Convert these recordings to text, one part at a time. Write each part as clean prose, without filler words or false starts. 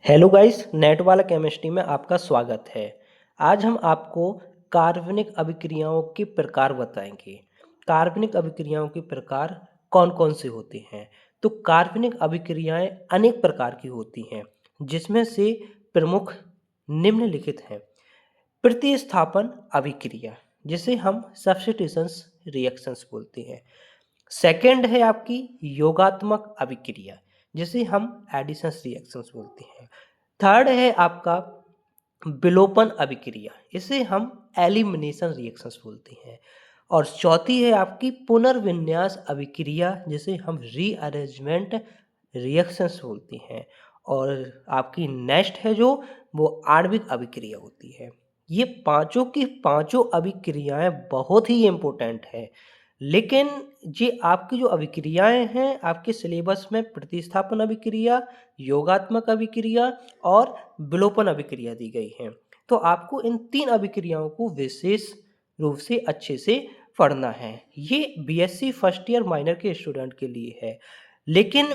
Hello guys, net वाला chemistry में आपका स्वागत है। आज हम आपको कार्बनिक अभिक्रियाओं के प्रकार बताएंगे। कार्बनिक अभिक्रियाओं के प्रकार कौन कौन से होते हैं? तो कार्बनिक अभिक्रियाएं अनेक प्रकार की होती हैं, जिसमें से प्रमुख निम्नलिखित हैं। प्रतिस्थापन अभिक्रिया, जिसे हम सब्स्टिट्यूशंस रिएक्शंस बोलते हैं। सेकंड है आपकी योगात्मक अभिक्रिया, जिसे हम एडिशन रिएक्शंस बोलते हैं। थर्ड है आपका विलोपन अभिक्रिया, इसे हम एलिमिनेशन रिएक्शंस बोलते हैं। और चौथी है आपकी पुनर्विन्यास अभिक्रिया, जिसे हम रीअरेंजमेंट रिएक्शंस बोलते हैं। और आपकी नेक्स्ट है जो वो आणविक अभिक्रिया होती है। ये पांचों की पांचों अभिक्रियाएं बहुत ही इम्पोर्टेंट है, लेकिन ये आपकी जो अभिक्रियाएं हैं आपके सिलेबस में प्रतिस्थापन अभिक्रिया, योगात्मक अभिक्रिया और विलोपन अभिक्रिया दी गई हैं। तो आपको इन तीन अभिक्रियाओं को विशेष रूप से अच्छे से पढ़ना है। ये बीएससी फर्स्ट ईयर माइनर के स्टूडेंट के लिए है, लेकिन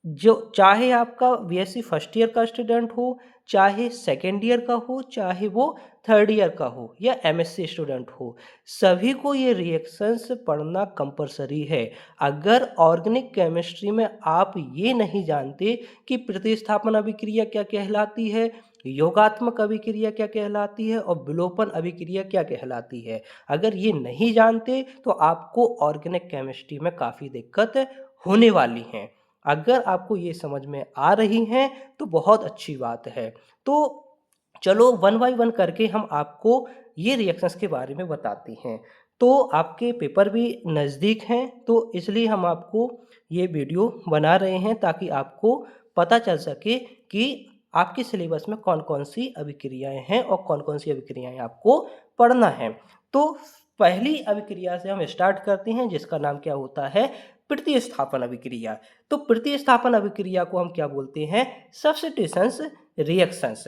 जो चाहे आपका बीएससी फर्स्ट ईयर का स्टूडेंट हो, चाहे सेकेंड ईयर का हो, चाहे वो थर्ड ईयर का हो या एमएससी स्टूडेंट हो, सभी को ये रिएक्शंस पढ़ना कंपलसरी है। अगर ऑर्गेनिक केमिस्ट्री में आप ये नहीं जानते कि प्रतिस्थापन अभिक्रिया क्या कहलाती है, योगात्मक अभिक्रिया क्या कहलाती है और विलोपन अभिक्रिया क्या कहलाती है, अगर ये नहीं जानते तो आपको ऑर्गेनिक केमिस्ट्री में काफ़ी दिक्कत होने वाली है। अगर आपको ये समझ में आ रही हैं तो बहुत अच्छी बात है। तो चलो वन बाय वन करके हम आपको ये रिएक्शंस के बारे में बताते हैं। तो आपके पेपर भी नज़दीक हैं, तो इसलिए हम आपको ये वीडियो बना रहे हैं ताकि आपको पता चल सके कि आपके सिलेबस में कौन कौन सी अभिक्रियाएं हैं और कौन कौन सी अभिक्रियाएं आपको पढ़ना है। तो पहली अभिक्रिया से हम स्टार्ट करते हैं, जिसका नाम क्या होता है? प्रतिस्थापन अभिक्रिया। तो प्रतिस्थापन अभिक्रिया को हम क्या बोलते हैं? Substitutions reactions.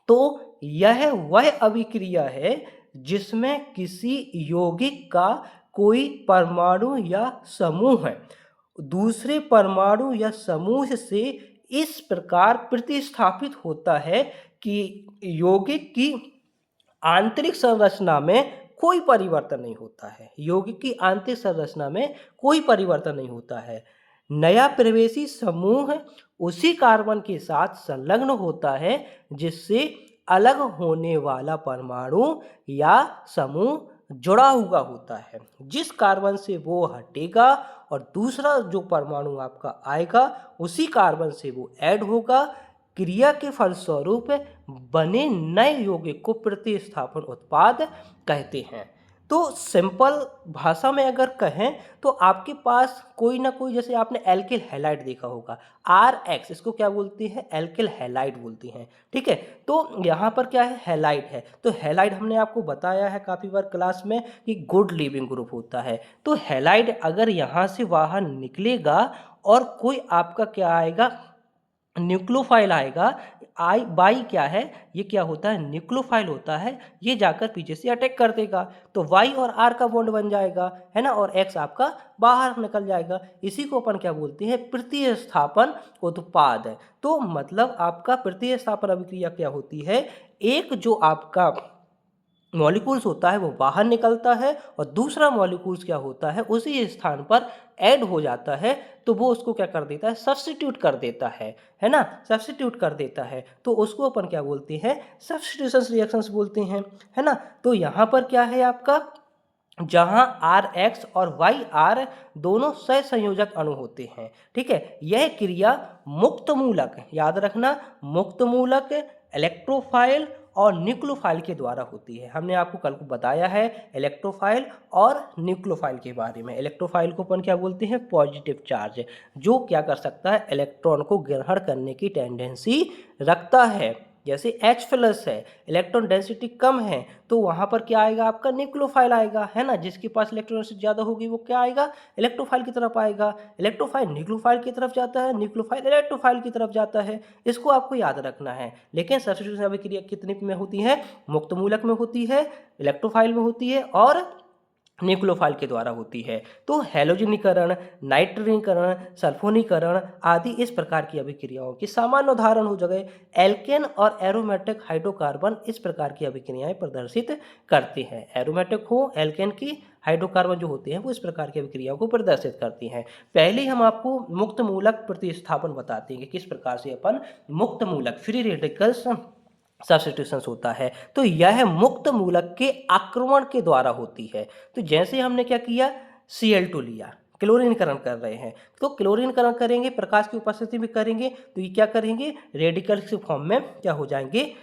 तो यह वह अभिक्रिया है जिसमें किसी यौगिक का कोई परमाणु या समूह दूसरे परमाणु या समूह से इस प्रकार प्रतिस्थापित होता है कि यौगिक की आंतरिक संरचना में कोई परिवर्तन नहीं होता है। यौगिक की आंतरिक संरचना में कोई परिवर्तन नहीं होता है। नया प्रवेशी समूह उसी कार्बन के साथ संलग्न होता है जिससे अलग होने वाला परमाणु या समूह जुड़ा हुआ होता है। जिस कार्बन से वो हटेगा और दूसरा जो परमाणु आपका आएगा उसी कार्बन से वो ऐड होगा। क्रिया के फलस्वरूप बने नए यौगिक को प्रतिस्थापन उत्पाद कहते हैं। तो सिंपल भाषा में अगर कहें तो आपके पास कोई ना कोई, जैसे आपने एल्किल हैलाइड देखा होगा, RX, इसको क्या बोलते हैं? एल्किल हैलाइड बोलते हैं। ठीक है, तो यहाँ पर क्या है? हैलाइड है। तो हैलाइड हमने आपको बताया है काफ़ी बार क्लास में कि गुड लीविंग ग्रुप होता है। तो हैलाइड अगर यहाँ से बाहर निकलेगा और कोई आपका क्या आएगा? न्यूक्लियोफाइल आएगा। आई बाई क्या है? ये क्या होता है? न्यूक्लियोफाइल होता है। ये जाकर पीछे से अटैक कर देगा तो वाई और आर का बॉन्ड बन जाएगा, है ना, और एक्स आपका बाहर निकल जाएगा। इसी को अपन क्या बोलते हैं? प्रतिस्थापन उत्पाद। तो मतलब आपका प्रतिस्थापन अभिक्रिया क्या होती है? एक जो आपका मॉलिक्यूल्स होता है वो बाहर निकलता है और दूसरा मॉलिक्यूल्स क्या होता है? उसी स्थान पर ऐड हो जाता है, तो वो उसको क्या कर देता है? सब्स्टिट्यूट कर देता है ना, सब्स्टिट्यूट कर देता है। तो उसको अपन क्या बोलते हैं? सब्स्टिट्यूशन रिएक्शंस बोलते हैं, है ना। तो यहाँ पर क्या है आपका? जहां RX और YR दोनों सहसंयोजक अणु होते हैं। ठीक है, यह क्रिया मुक्त मूलक, याद रखना, मुक्त मूलक, इलेक्ट्रोफाइल और न्यूक्लियोफाइल के द्वारा होती है। हमने आपको कल को बताया है इलेक्ट्रोफाइल और न्यूक्लियोफाइल के बारे में। इलेक्ट्रोफाइल को अपन क्या बोलते हैं? पॉजिटिव चार्ज, जो क्या कर सकता है? इलेक्ट्रॉन को ग्रहण करने की टेंडेंसी रखता है। जैसे H+ है, इलेक्ट्रॉन डेंसिटी कम है, तो वहाँ पर क्या आएगा? आपका न्यूक्लियोफाइल आएगा, है ना। जिसके पास इलेक्ट्रॉन डेंसिटी ज़्यादा होगी वो क्या आएगा? इलेक्ट्रोफाइल की तरफ आएगा। इलेक्ट्रोफाइल न्यूक्लियोफाइल की तरफ जाता है, न्यूक्लियोफाइल इलेक्ट्रोफाइल की तरफ जाता है। इसको आपको याद रखना है। लेकिन सब्स्टिट्यूशन अभिक्रिया कितने में होती है? मुक्त मूलक में होती है, इलेक्ट्रोफाइल में होती है और न्यूक्लियोफाइल के द्वारा होती है। तो हैलोजनीकरण, नाइट्रीकरण, सल्फोनीकरण आदि इस प्रकार की अभिक्रियाओं की सामान्य उदाहरण हो गए। एल्केन और एरोमेटिक हाइड्रोकार्बन इस प्रकार की अभिक्रियाएं प्रदर्शित करते हैं। एरोमेटिक हो, एल्केन की, हाइड्रोकार्बन जो होते हैं वो इस प्रकार की अभिक्रियाओं को प्रदर्शित करती हैं। पहले हम आपको मुक्त मूलक प्रतिस्थापन बताते हैं कि किस प्रकार से अपन मुक्त मूलक फ्री रेडिकल्स सब्स्टिट्यूशंस होता है। तो यह मुक्त मूलक के आक्रमण के द्वारा होती है। तो जैसे हमने क्या किया, Cl2 लिया, क्लोरीनीकरण कर रहे हैं, तो क्लोरीनीकरण करेंगे, प्रकाश की उपस्थिति में करेंगे, तो ये क्या करेंगे, रेडिकल के फॉर्म में क्या हो जाएंगे,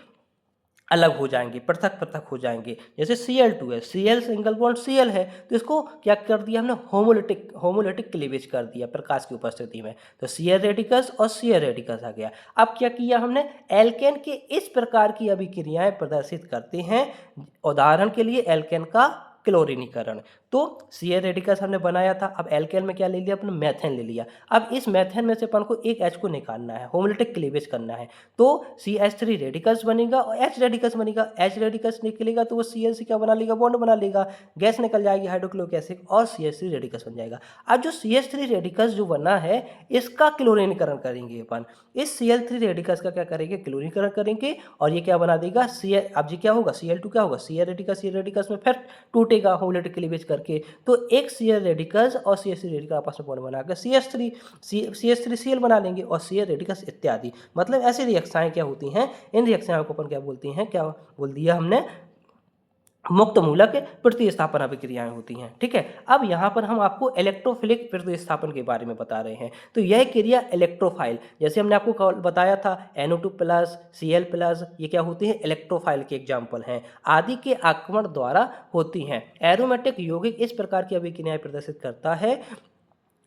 अलग हो जाएंगे, पृथक पृथक हो जाएंगे। जैसे Cl2 है, Cl सिंगल बॉन्ड Cl है, तो इसको क्या कर दिया हमने, होमोलिटिक क्लीवेज कर दिया प्रकाश की उपस्थिति में, तो Cl रेडिकल्स और Cl रेडिकल्स आ गया। अब क्या किया हमने, एल्केन के इस प्रकार की अभिक्रियाएं प्रदर्शित करते हैं। उदाहरण के लिए एल्केन का क्लोरीनीकरण, तो Cl रेडिकल्स हमने बनाया था, अब एल्केन में क्या ले लिया अपने, मैथेन ले लिया। अब इस मैथेन में से अपन को एक H को निकालना है, होमोलिटिक क्लीवेज करना है, तो CH3 रेडिकल्स बनेगा और H रेडिकल्स बनेगा। H रेडिकल्स निकलेगा तो वो Cl से क्या बना लेगा, बॉन्ड बना लेगा, गैस निकल जाएगी हाइड्रोक्लोरिक एसिड और CH3 रेडिकल्स बन जाएगा। अब जो CH3 रेडिकल्स जो बना है इसका क्लोरीनीकरण करेंगे अपन, इस Cl3 रेडिकल्स का क्या करेंगे, क्लोरीनीकरण करेंगे, और ये क्या बना देगा, Cl, अब ये क्या होगा, Cl2 क्या होगा, Cl रेडिकल्स में फिर टूटेगा होमोलिटिक क्लीवेज करके, तो एक Cl रेडिकल्स और CH3 रेडिकल आपस में बॉन्ड बनाकर CH3Cl बना लेंगे और Cl रेडिकल्स इत्यादि। मतलब ऐसी रिएक्शनें क्या होती हैं, इन रिएक्शनों को अपन क्या बोलते हैं, क्या बोल दिया हमने, मुक्त मूलक प्रतिस्थापन अभिक्रियाएं होती हैं। ठीक है, अब यहाँ पर हम आपको इलेक्ट्रोफिलिक प्रतिस्थापन के बारे में बता रहे हैं। तो यह क्रिया इलेक्ट्रोफाइल, जैसे हमने आपको बताया था NO2 प्लस Cl प्लस, ये क्या होती है, इलेक्ट्रोफाइल के एग्जाम्पल हैं, आदि के आक्रमण द्वारा होती हैं। एरोमेटिक यौगिक इस प्रकार की अभिक्रियाएं प्रदर्शित करता है,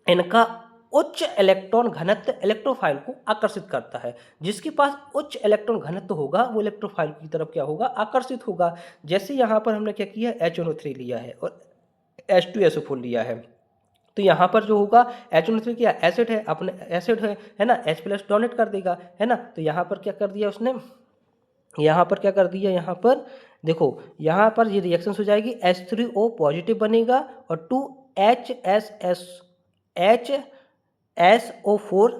इनका उच्च इलेक्ट्रॉन घनत्व इलेक्ट्रोफाइल को आकर्षित करता है। जिसके पास उच्च इलेक्ट्रॉन घनत्व होगा वो इलेक्ट्रोफाइल की तरफ क्या होगा, आकर्षित होगा। जैसे यहाँ पर हमने क्या किया, HNO3 लिया है और H2SO4 लिया है, तो यहाँ पर जो होगा HNO3 क्या एसिड है, अपने एसिड है ना, H प्लस डोनेट कर देगा, है ना। तो यहाँ पर क्या कर दिया उसने, यहाँ पर क्या कर दिया, यहाँ पर देखो, यहाँ पर ये रिएक्शन हो जाएगी, H3O पॉजिटिव बनेगा और 2HSO4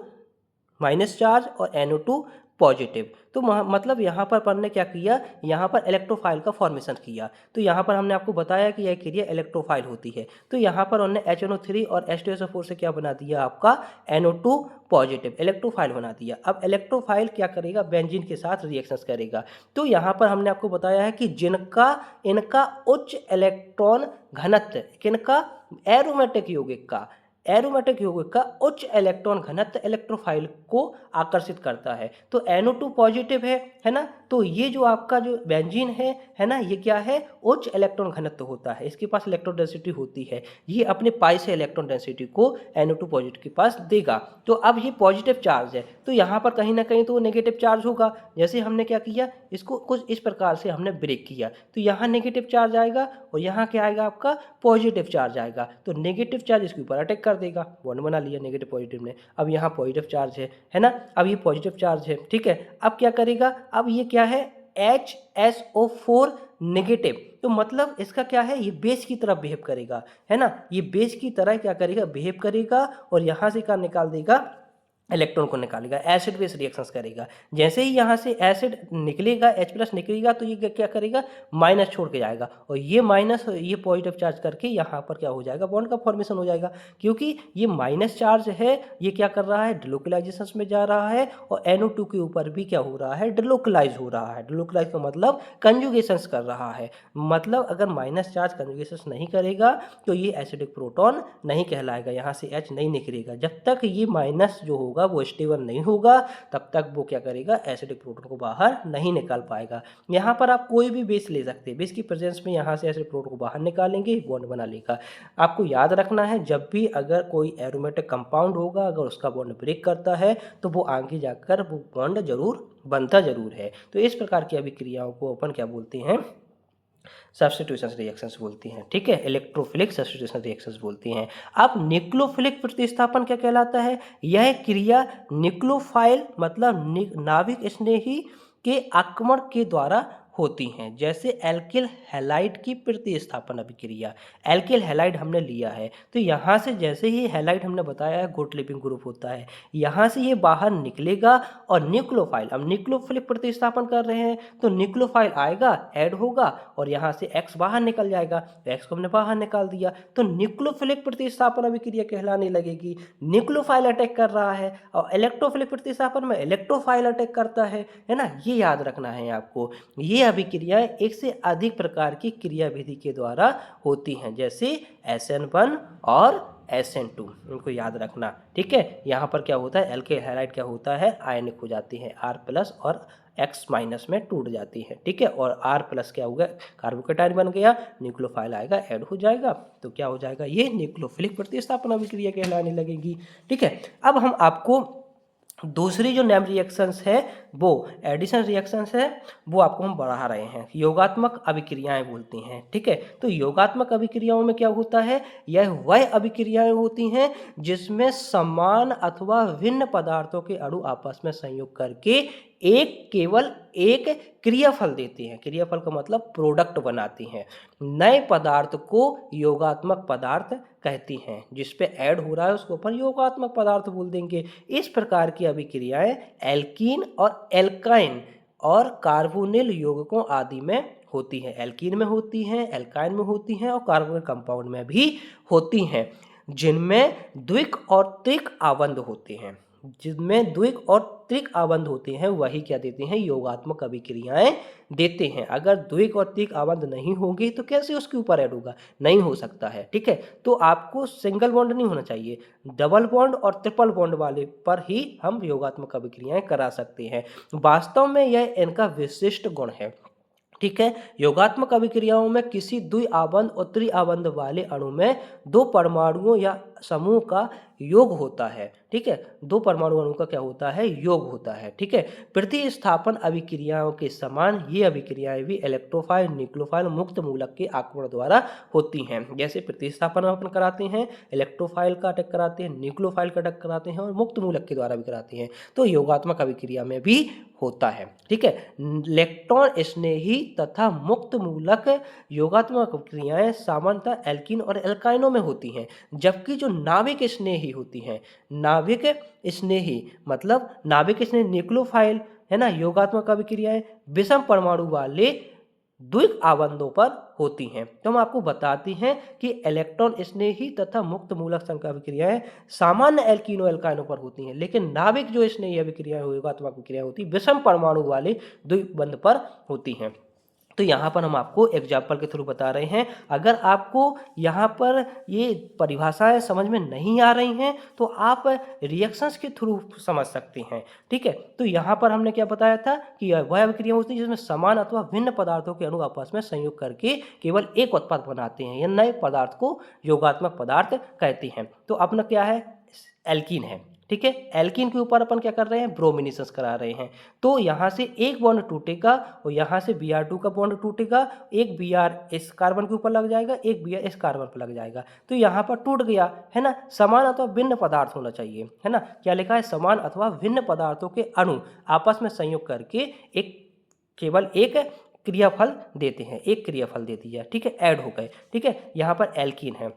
माइनस चार्ज और NO2 पॉजिटिव। तो मतलब यहाँ पर अपन ने क्या किया, यहाँ पर इलेक्ट्रोफाइल का फॉर्मेशन किया। तो यहाँ पर हमने आपको बताया कि यह क्रिया इलेक्ट्रोफाइल होती है। तो यहाँ पर उन्होंने HNO3 और H2SO4 से क्या बना दिया, आपका NO2 पॉजिटिव इलेक्ट्रोफाइल बना दिया। अब इलेक्ट्रोफाइल क्या करेगा, बेंजीन के साथ रिएक्शंस करेगा। तो यहाँ पर हमने आपको बताया है कि जिनका इनका उच्च इलेक्ट्रॉन घनत्व, किनका, एरोमेटिक यौगिक का उच्च इलेक्ट्रॉन घनत्व इलेक्ट्रोफाइल को आकर्षित करता है। तो NO2 पॉजिटिव है ना, तो ये जो आपका जो बेंजीन है ना, ये क्या है, उच्च इलेक्ट्रॉन घनत्व होता है, इसके पास इलेक्ट्रॉन डेंसिटी होती है, ये अपने पाई से इलेक्ट्रॉन डेंसिटी को NO2 पॉजिटिव के पास देगा। तो अब ये पॉजिटिव चार्ज है, तो यहाँ पर कहीं ना कहीं तो नेगेटिव चार्ज होगा। जैसे हमने क्या किया, इसको कुछ इस प्रकार से हमने ब्रेक किया, तो यहाँ नेगेटिव चार्ज आएगा और यहाँ क्या आएगा, आपका पॉजिटिव चार्ज आएगा। तो नेगेटिव चार्ज इसके ऊपर अटैक कर देगा, बॉन्ड बना लिया नेगेटिव पॉजिटिव ने। अब यहाँ पॉजिटिव चार्ज है ना, अब ये पॉजिटिव चार्ज है, ठीक है। अब क्या करेगा, अब ये क्या है, HSO4 नेगेटिव, तो मतलब इसका क्या है, ये बेस की तरह बिहेव करेगा, है ना, ये बेस की तरह क्या करेगा, बिहेव करेगा और यहाँ से क्या निकाल देगा, इलेक्ट्रॉन को निकालेगा, एसिड बेस रिएक्शंस करेगा। जैसे ही यहाँ से एसिड निकलेगा, H प्लस निकलेगा, तो ये क्या करेगा, माइनस छोड़ के जाएगा और ये माइनस, ये पॉजिटिव चार्ज करके यहाँ पर क्या हो जाएगा, बॉन्ड का फॉर्मेशन हो जाएगा। क्योंकि ये माइनस चार्ज है, ये क्या कर रहा है, डिलोकलाइजेशन में जा रहा है और NO2 के ऊपर भी क्या हो रहा है, डिलोकलाइज हो रहा है। डिलोकलाइज का मतलब कंजुगेशंस कर रहा है, मतलब अगर माइनस चार्ज कंजुगेशंस नहीं करेगा तो ये एसिडिक प्रोटॉन नहीं कहलाएगा, यहाँ से H नहीं निकलेगा। जब तक ये माइनस जो होगा वो स्टेबल नहीं होगा तब तक वो क्या करेगा, एसिडिक प्रोटॉन को बाहर नहीं निकाल पाएगा। यहाँ पर आप कोई भी बेस ले सकते हैं, बेस की प्रेजेंस में यहाँ से एसिडिक प्रोटॉन को बाहर निकालेंगे, बॉन्ड बना लेगा। आपको याद रखना है, जब भी अगर कोई एरोमेटिक कंपाउंड होगा, अगर उसका बॉन्ड ब्रेक करता है तो वो आगे जाकर वो बॉन्ड जरूर बनता जरूर है। तो इस प्रकार की अभिक्रियाओं को अपन क्या बोलते हैं, सब्स्टिट्यूशन रिएक्शंस बोलती हैं, ठीक है, इलेक्ट्रोफिलिक सब्स्टिट्यूशन रिएक्शंस बोलती हैं। अब न्यूक्लियोफिलिक प्रतिस्थापन क्या कहलाता है, यह क्रिया न्यूक्लियोफाइल मतलब नाभिक स्नेही के आक्रमण के द्वारा होती हैं, जैसे एल्किल हैलाइड की प्रतिस्थापन अभिक्रिया। एल्किल हैलाइड हमने लिया है, तो यहाँ से जैसे ही हैलाइड हमने बताया है गुड लिविंग ग्रुप होता है, यहाँ से ये बाहर निकलेगा और न्यूक्लियोफाइल, अब न्यूक्लियोफिलिक प्रतिस्थापन कर रहे हैं तो न्यूक्लियोफाइल आएगा, ऐड होगा और यहाँ से X बाहर निकल जाएगा, तो X को हमने बाहर निकाल दिया, तो न्यूक्लियोफिलिक प्रतिस्थापन अभिक्रिया कहलाने लगेगी। न्यूक्लियोफाइल अटैक कर रहा है और इलेक्ट्रोफिलिक प्रतिस्थापन में इलेक्ट्रोफाइल अटैक करता है ना, ये याद रखना है आपको। ये अभिक्रियाएं एक से अधिक प्रकार की क्रियाविधि के द्वारा होती हैं, जैसे SN1 और SN2, उनको याद रखना, ठीक है। यहाँ पर क्या होता है, एल्किल हैलाइड क्या होता है, आयनिक हो जाती है, R+ और X- में टूट जाती है, ठीक है। और R+ क्या होगा, कार्बोकेटाइन बन गया, न्यूक्लियोफाइल आएगा, ऐड हो जाएगा, तो क्या हो जाएगा, ये न्यूक्लियोफिलिक प्रतिस्थापन अभिक्रिया कहलाने लगेगी, ठीक है। अब हम आपको दूसरी जो नेम रिएक्शंस है वो एडिशन रिएक्शंस है, वो आपको हम बढ़ा रहे हैं, योगात्मक अभिक्रियाएं बोलती हैं, ठीक है। तो योगात्मक अभिक्रियाओं में क्या होता है, यह वह अभिक्रियाएं होती हैं जिसमें समान अथवा भिन्न पदार्थों के अणु आपस में संयोग करके केवल एक क्रियाफल देती हैं, क्रियाफल का मतलब प्रोडक्ट बनाती हैं। नए पदार्थ को योगात्मक पदार्थ कहती हैं, जिस पे ऐड हो रहा है उसको अपन योगात्मक पदार्थ बोल देंगे। इस प्रकार की अभिक्रियाएं एल्कीन और एल्काइन और कार्बोनिल यौगिकों आदि में होती हैं, एल्कीन में होती हैं, एल्काइन में होती हैं और कार्बोनिल कंपाउंड में भी होती हैं, जिनमें द्विक और त्रिक आबंध होते हैं, जिनमें द्विक और त्रिक आबंध होते हैं वही क्या देते हैं, योगात्मक अभिक्रियाएं देते हैं। अगर द्विक और त्रिक आबंध नहीं होंगे तो कैसे उसके ऊपर ऐड होगा, नहीं हो सकता है, ठीक है। तो आपको सिंगल बॉन्ड नहीं होना चाहिए, डबल बॉन्ड और ट्रिपल बॉन्ड वाले पर ही हम योगात्मक अभिक्रियाएं करा सकते हैं। वास्तव में यह इनका विशिष्ट गुण है, ठीक है। योगात्मक अभिक्रियाओं में किसी द्विआबंध और त्रिआबंध वाले अणु में दो परमाणुओं या समूह का योग होता है, ठीक है, दो परमाणु अणु का क्या होता है, योग होता है, ठीक है। प्रतिस्थापन अभिक्रियाओं के समान ये अभिक्रियाएं भी इलेक्ट्रोफाइल, न्यूक्लियोफाइल, मुक्त मूलक के आक्रमण द्वारा होती हैं। जैसे प्रतिस्थापन अपन कराते हैं, इलेक्ट्रोफाइल का अटैक कराते हैं, न्यूक्लियोफाइल का अटैक कराते हैं और मुक्त मूलक के द्वारा भी कराते हैं, तो योगात्मक अभिक्रिया में भी होता है, ठीक है। इलेक्ट्रॉन स्नेही तथा मुक्त मूलक योगात्मक क्रियाएं सामान्यतः एल्कीन और एल्काइनों में होती हैं, जबकि जो नाभिक स्नेही होती हैं, नाभिक स्नेही मतलब नाभिक स्नेही न्यूक्लियोफाइल है ना, योगात्मक अभिक्रियाएं विषम परमाणु वाले द्विक आबंधों पर होती हैं। तो हम आपको बताते हैं कि इलेक्ट्रॉन स्नेही तथा मुक्त मूलक संकर अभिक्रियाएं सामान्य एल्कीनो एल्काइनों पर होती हैं, लेकिन नाभिक जो स्नेही अभिक्रियाएं योगात्मक अभिक्रिया होती विषम परमाणु वाले द्विक बंध पर होती हैं। तो यहाँ पर हम आपको एग्जाम्पल के थ्रू बता रहे हैं। अगर आपको यहाँ पर ये परिभाषाएं समझ में नहीं आ रही हैं तो आप रिएक्शंस के थ्रू समझ सकते हैं, ठीक है। तो यहाँ पर हमने क्या बताया था कि वह अभिक्रिया होती है जिसमें समान अथवा भिन्न पदार्थों के अणु आपस में संयोग करके केवल एक उत्पाद बनाते हैं, या नए पदार्थ को योगात्मक पदार्थ कहते हैं। तो अपना क्या है, एल्कीन है, ठीक है। एल्कीन के ऊपर अपन क्या कर रहे हैं, ब्रोमिनेशंस करा रहे हैं, तो यहाँ से एक बॉन्ड टूटेगा और यहाँ से Br2 का बॉन्ड टूटेगा, एक Br इस कार्बन के ऊपर लग जाएगा, एक Br इस कार्बन पर लग जाएगा, तो यहाँ पर टूट गया है ना। समान अथवा भिन्न पदार्थ होना चाहिए, है ना, क्या लिखा है, समान अथवा भिन्न पदार्थों के अणु आपस में संयोग करके केवल एक क्रियाफल देते हैं, एक क्रियाफल दे दिया, ठीक है, ऐड हो गए, ठीक है। यहाँ पर एल्कीन है।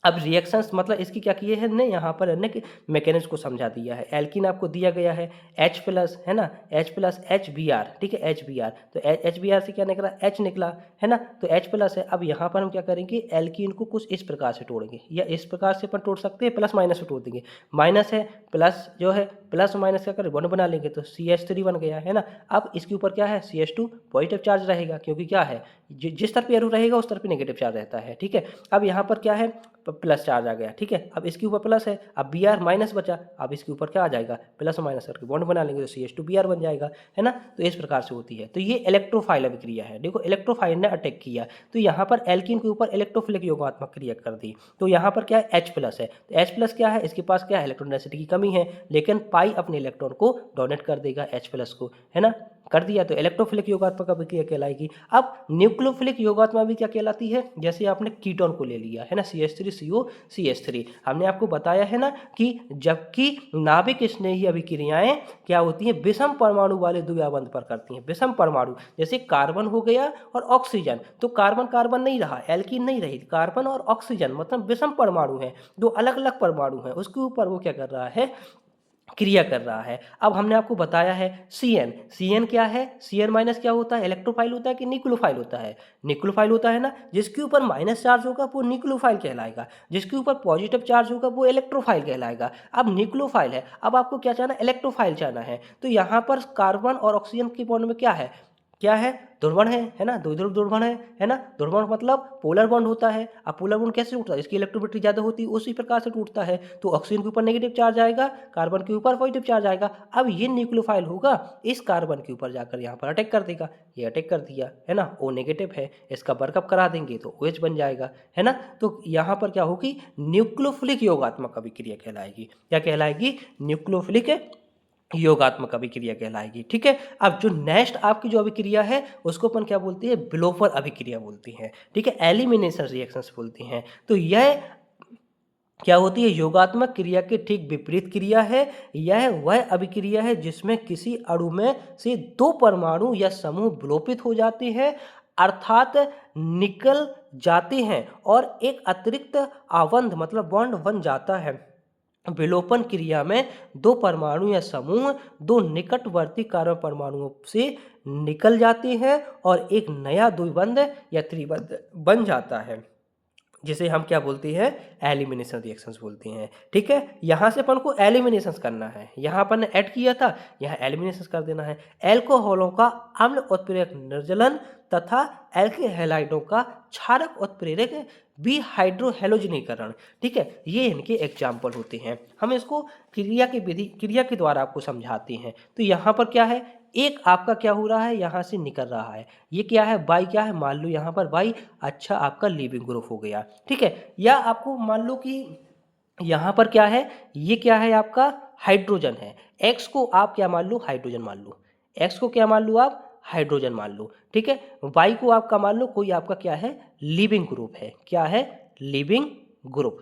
अब रिएक्शंस मतलब इसकी क्या किए हैं ने, यहाँ पर ने मैकेनिज्म को समझा दिया है। एल्कीन आपको दिया गया है H+ है ना, H+ HBr, ठीक है, HBr, तो HBr से क्या निकला, H निकला है ना, तो H+ है। अब यहाँ पर हम क्या करेंगे, एल्कीन को कुछ इस प्रकार से तोड़ेंगे, या इस प्रकार से अपन तोड़ सकते हैं, प्लस माइनस से तोड़ देंगे, माइनस है प्लस जो है प्लस माइनस क्या करें, बॉन्ड बना लेंगे, तो CH3 बन गया है ना। अब इसके ऊपर क्या है, CH2 पॉजिटिव चार्ज रहेगा, क्योंकि क्या है, जिस तरफ एरो रहेगा उस तरफ नेगेटिव चार्ज रहता है, ठीक है। अब यहाँ पर क्या है, प्लस चार्ज आ गया, ठीक है। अब इसके ऊपर प्लस है, अब Br माइनस बचा, अब इसके ऊपर क्या आ जाएगा, प्लस और माइनस करके बॉन्ड बना लेंगे, तो CH2Br बन जाएगा, है ना। तो इस प्रकार से होती है। तो ये इलेक्ट्रोफाइल अभिक्रिया है। देखो इलेक्ट्रोफाइल ने अटैक किया, तो यहाँ पर एल्कीन के ऊपर इलेक्ट्रोफिलिक योगात्मक क्रिया कर दी, तो यहाँ पर क्या है, H+ है, तो H+ क्या है, इसके पास क्या है, इलेक्ट्रॉन डेंसिटी की कमी है, लेकिन पाई अपने इलेक्ट्रॉन को डोनेट कर देगा H+ को, है ना, कर दिया, तो इलेक्ट्रोफिलिक योगात्मक अभिक्रिया कहलाएगी। अब न्यूक्लियोफिलिक योगात्मक अभिक्रिया कहलाती है, जैसे आपने कीटोन को ले लिया है ना, CH3 CH3। हमने आपको बताया है ना कि जबकि नाभिक स्नेही अभिक्रियाएं क्या होती हैं, विषम परमाणु वाले द्वितीय बंध पर करती हैं। विषम परमाणु जैसे कार्बन हो गया और ऑक्सीजन, तो कार्बन कार्बन नहीं रहा, एल्कीन नहीं रही, कार्बन और ऑक्सीजन मतलब विषम परमाणु है, दो अलग अलग परमाणु हैं, उसके ऊपर वो क्या कर रहा है, क्रिया कर रहा है। अब हमने आपको बताया है CN क्या है, CN माइनस क्या होता है, इलेक्ट्रोफाइल होता है कि न्यूक्लियोफाइल होता है, न्यूक्लियोफाइल होता है ना। जिसके ऊपर माइनस चार्ज होगा वो न्यूक्लियोफाइल कहलाएगा, जिसके ऊपर पॉजिटिव चार्ज होगा वो इलेक्ट्रोफाइल कहलाएगा। अब न्यूक्लियोफाइल है, अब आपको क्या चाहना है, इलेक्ट्रोफाइल चाहना है। तो यहाँ पर कार्बन और ऑक्सीजन के बॉन्ड में क्या है, ध्रुवण है ना, द्विध्रुव ध्रुवण है ना। ध्रुवण मतलब पोलर बॉन्ड होता है। अब पोलर बॉन्ड कैसे टूटता है, इसकी इलेक्ट्रोनेगेटिविटी ज्यादा होती है, उसी प्रकार से टूटता है। तो ऑक्सीजन के ऊपर नेगेटिव चार्ज आएगा, कार्बन के ऊपर पॉजिटिव चार्ज आएगा। अब ये न्यूक्लियोफाइल होगा, इस कार्बन के ऊपर जाकर यहाँ पर अटैक कर देगा, ये अटैक कर दिया है ना, O नेगेटिव है, इसका वर्कअप करा देंगे तो OH बन जाएगा, है ना। तो यहाँ पर क्या होगी, न्यूक्लियोफिलिक योगात्मक अभिक्रिया कहलाएगी। क्या कहलाएगी, न्यूक्लियोफिलिक योगात्मक अभिक्रिया कहलाएगी। ठीक है। अब जो नेक्स्ट आपकी जो अभिक्रिया है उसको अपन क्या बोलते हैं, ब्लोफर अभिक्रिया बोलती हैं। ठीक है, एलिमिनेशन रिएक्शंस बोलती हैं। तो यह क्या होती है, योगात्मक क्रिया के ठीक विपरीत क्रिया है। यह वह अभिक्रिया है जिसमें किसी अणु में से दो परमाणु या समूह विलोपित हो जाते हैं, अर्थात निकल जाते हैं, और एक अतिरिक्त आवंध मतलब बॉन्ड बन जाता है। विलोपन क्रिया में दो परमाणु या समूह दो निकटवर्ती कार्बन परमाणुओं से निकल जाते हैं और एक नया द्विबंध या त्रिबंध बन जाता है, जिसे हम क्या बोलते हैं, एलिमिनेशन रिएक्शंस बोलते हैं। ठीक है, यहाँ से अपन को एलिमिनेशन करना है, यहाँ अपन ने ऐड किया था, यहाँ एलिमिनेशन कर देना है। एल्कोहलों का अम्ल उत्प्रेरक निर्जलन तथा एल्केहलाइडों का क्षारक उत्प्रेरक विहाइड्रोहेलोजनीकरण। ठीक है, ये इनके एग्जाम्पल होते हैं। हम इसको क्रिया के द्वारा आपको समझाते हैं। तो यहाँ पर क्या है, एक आपका क्या हो रहा है, यहाँ से निकल रहा है, ये क्या है, बाई क्या है, मान लो यहाँ पर बाई, अच्छा आपका लीविंग ग्रुप हो गया। ठीक है, या आपको मान लो कि यहाँ पर क्या है, ये क्या है आपका हाइड्रोजन है, एक्स को आप क्या मान लो, हाइड्रोजन मान लो, एक्स को क्या मान लो आप, हाइड्रोजन मान लो। ठीक है, वाई को आपका मान लो कोई आपका क्या है, लिविंग ग्रुप है, क्या है, लिविंग ग्रुप,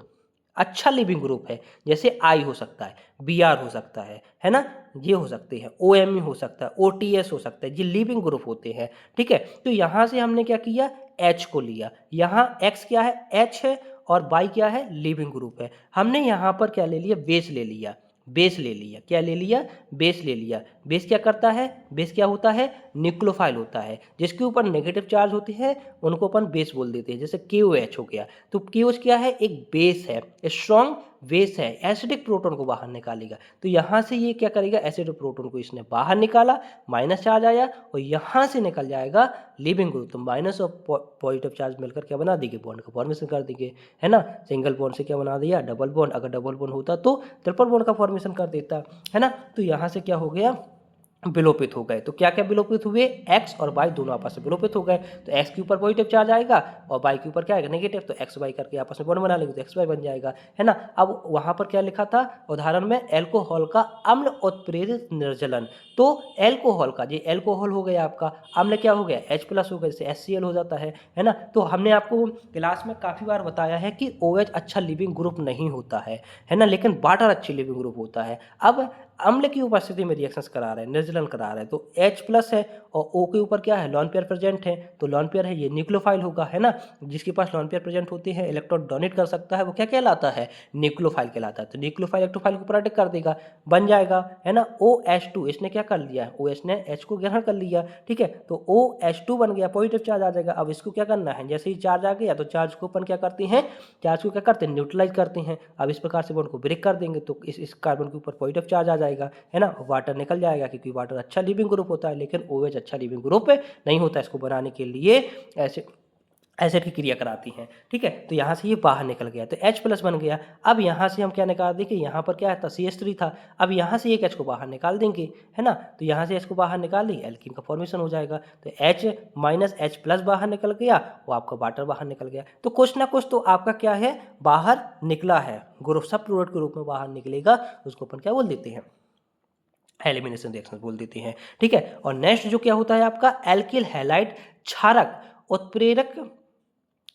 अच्छा लिविंग ग्रुप है। जैसे आई हो सकता है, BR हो सकता है ना, ये हो सकते हैं, OMe हो सकता है, OTS हो सकता है, ये लिविंग ग्रुप होते हैं। ठीक है, तो यहाँ से हमने क्या किया, H को लिया, यहाँ X क्या है, H है, और Y क्या है, लिविंग ग्रुप है। हमने यहाँ पर क्या ले लिया, बेस ले लिया, बेस ले लिया, क्या ले लिया, बेस ले लिया। बेस क्या करता है, बेस क्या होता है, न्यूक्लियोफाइल होता है, जिसके ऊपर नेगेटिव चार्ज होते हैं उनको अपन बेस बोल देते हैं। जैसे KOH हो गया, तो KOH क्या है, एक बेस है, स्ट्रॉन्ग बेस है, एसिडिक प्रोटॉन को बाहर निकालेगा। तो यहाँ से ये क्या करेगा, एसिडिक प्रोटॉन को इसने बाहर निकाला, माइनस चार्ज आया, और यहाँ से निकल जाएगा लिविंग ग्रुप। तो माइनस और पॉजिटिव चार्ज मिलकर क्या बना देंगे, बॉन्ड का फॉर्मेशन कर देंगे, है ना। सिंगल बॉन्ड से क्या बना दिया, डबल बॉन्ड, अगर डबल बॉन्ड होता तो ट्रिपल बॉन्ड का फॉर्मेशन कर देता, है ना। तो यहाँ से क्या हो गया, विलोपित हो गए। तो क्या क्या विलोपित हुए, एक्स और वाई दोनों आपस में विलोपित हो गए। तो एक्स के ऊपर पॉजिटिव चार्ज आएगा और वाई के ऊपर क्या आएगा, नेगेटिव, तो एक्स वाई करके आपस में बॉन्ड बना लेंगे तो एक्स वाई बन जाएगा, है ना। अब वहां पर क्या लिखा था उदाहरण में, एल्कोहल का अम्ल उत्प्रेरित निर्जलन। तो एल्कोहल का, ये एल्कोहल हो गया आपका, अम्ल क्या हो गया, H+ हो गया, जैसे HCl हो जाता है ना। तो हमने आपको क्लास में काफी बार बताया है कि OH अच्छा लिविंग ग्रुप नहीं होता है ना, लेकिन वाटर अच्छी लिविंग ग्रुप होता है। अब अम्ल की उपस्थिति में रिएक्शंस करा रहे हैं, निर्जलन करा रहे हैं, तो H+ है और O के ऊपर क्या है, लॉन पेयर प्रेजेंट है, तो लॉन पेयर है, ये न्यूक्लियोफाइल होगा, है ना। जिसके पास लॉन पेयर प्रेजेंट होते हैं, इलेक्ट्रॉन डोनेट कर सकता है, वो क्या कहलाता है, न्यूक्लियोफाइल कहलाता है। तो न्यूक्लियोफाइल इलेक्ट्रोफाइल को प्रोटेक्ट कर देगा, बन जाएगा, है ना। OH2 इसने क्या कर लिया, OH ने H को ग्रहण कर लिया। ठीक है, तो OH2 बन गया, पॉजिटिव चार्ज आ जाएगा। अब इसको क्या करना है, जैसे ही चार्ज आ गया तो चार्ज को अपन क्या करते हैं, चार्ज को क्या करते हैं, न्यूट्रलाइज करते हैं। अब इस प्रकार से बॉन्ड को ब्रेक कर देंगे तो इस कार्बन के ऊपर पॉजिटिव चार्ज आ जाएगा, है ना, वाटर निकल जाएगा, क्योंकि वाटर अच्छा लिविंग ग्रुप होता है, लेकिन OH अच्छा लिविंग ग्रुप नहीं होता। इसको बनाने के लिए ऐसे एसिड की क्रिया कराती हैं। ठीक है, तो यहाँ से ये बाहर निकल गया, तो H+ बन गया। अब यहाँ से हम क्या निकाल देंगे, यहाँ पर क्या था, CH3 था, अब यहाँ से एक H को बाहर निकाल देंगे, है ना। तो यहाँ से H को बाहर निकाल देंगे, एल्कीन का फॉर्मेशन हो जाएगा। तो H- H+ बाहर निकल गया, वो आपका वाटर बाहर निकल गया। तो कुछ ना कुछ तो आपका क्या है, बाहर निकला है, ग्रुप सब प्रोडक्ट के रूप में बाहर निकलेगा, उसको अपन क्या बोल देते हैं, एलिमिनेशन रिएक्शन बोल देते हैं। ठीक है, और नेक्स्ट जो क्या होता है आपका, एल्किल हैलाइड क्षारक उत्प्रेरक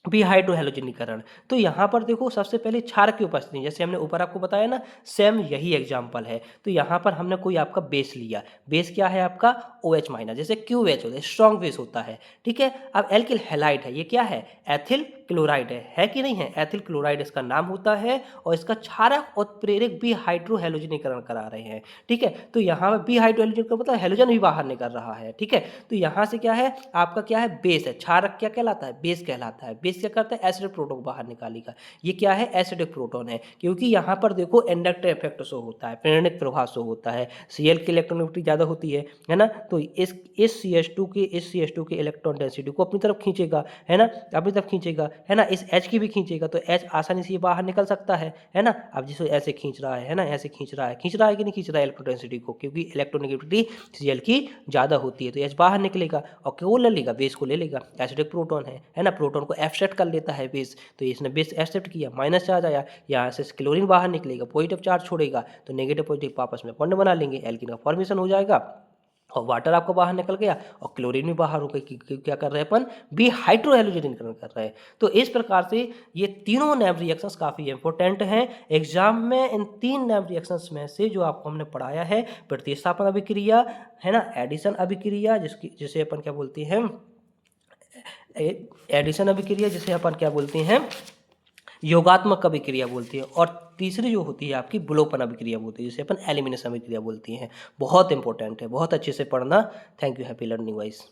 हाइड्रोहैलोजनीकरण। तो यहाँ पर देखो सबसे पहले क्षारक की उपस्थिति, जैसे हमने ऊपर आपको बताया ना, सेम यही एग्जाम्पल है। तो यहाँ पर हमने कोई आपका बेस लिया, बेस क्या है आपका OH माइनस, जैसे QH होता है, स्ट्रॉन्ग बेस होता है, ठीक है। अब एल्किल हैलाइड है, ये क्या है, एथिल क्लोराइड है कि नहीं है, एथिल क्लोराइड इसका नाम होता है, और इसका क्षारक और प्रेरक भी हाइड्रोहैलोजनीकरण करा रहे हैं, ठीक है। तो यहाँ पर भी हाइड्रोहैलोजनीकरण मतलब हैलोजन भी बाहर निकल रहा है, ठीक है। तो यहाँ से क्या है आपका, क्या है, बेस है, क्षारक क्या कहलाता है, बेस कहलाता है। बेस क्या करता है, एसिडिक प्रोटोन को बाहर निकालेगा, ये क्या है, एसिडिक प्रोटोन है, क्योंकि यहाँ पर देखो इंडक्टिव इफेक्ट शो होता है, प्रेरणिक प्रभाव शो होता है, Cl की इलेक्ट्रॉनिक ज़्यादा होती है ना। तो इस CH2 के इलेक्ट्रॉन डेंसिटी को अपनी तरफ खींचेगा, है ना, अपनी तरफ खींचेगा, है ना, इस H की भी खींचेगा, तो H आसानी से बाहर निकल सकता है ना। अब जिसको ऐसे खींच रहा है ना, ऐसे खींच रहा है कि नहीं खींच रहा है इलेक्ट्रॉन डेंसिटी को, क्योंकि इलेक्ट्रोनेगेटिविटी Cl की ज़्यादा होती है, तो H बाहर निकलेगा और क्या वो ले लेगा, बेस को ले लेगा, एसिडिक प्रोटॉन है ना, प्रोटॉन को एक्सेप्ट कर लेता है बेस, तो इसने बेस एक्सेप्ट किया, माइनस चार्ज आया, यहाँ से क्लोरीन बाहर निकलेगा, पॉजिटिव चार्ज छोड़ेगा, तो नेगेटिव पॉजिटिव आपस में बॉन्ड बना लेंगे, एल्कीन का फॉर्मेशन हो जाएगा, और वाटर आपको बाहर निकल गया और क्लोरीन भी बाहर हो गई, क्योंकि क्या कर रहे हैं अपन, बी हाइड्रोहैलोजनीकरण कर रहे हैं। तो इस प्रकार से ये तीनों नैब रिएक्शंस काफ़ी इंपॉर्टेंट हैं एग्जाम में। इन 3 नैब रिएक्शंस में से जो आपको हमने पढ़ाया है, प्रतिस्थापन अभिक्रिया, है ना, एडिशन अभिक्रिया, जिसे अपन क्या बोलते हैं, एडिशन अभिक्रिया, जिसे अपन क्या बोलते हैं, योगात्मक अभिक्रिया बोलती है, और तीसरी जो होती है आपकी विलोपन अभिक्रिया बोलती है, जिसे अपन एलिमिनेशन अभिक्रिया बोलती हैं। बहुत इंपॉर्टेंट है, बहुत अच्छे से पढ़ना। Thank you, happy learning wise.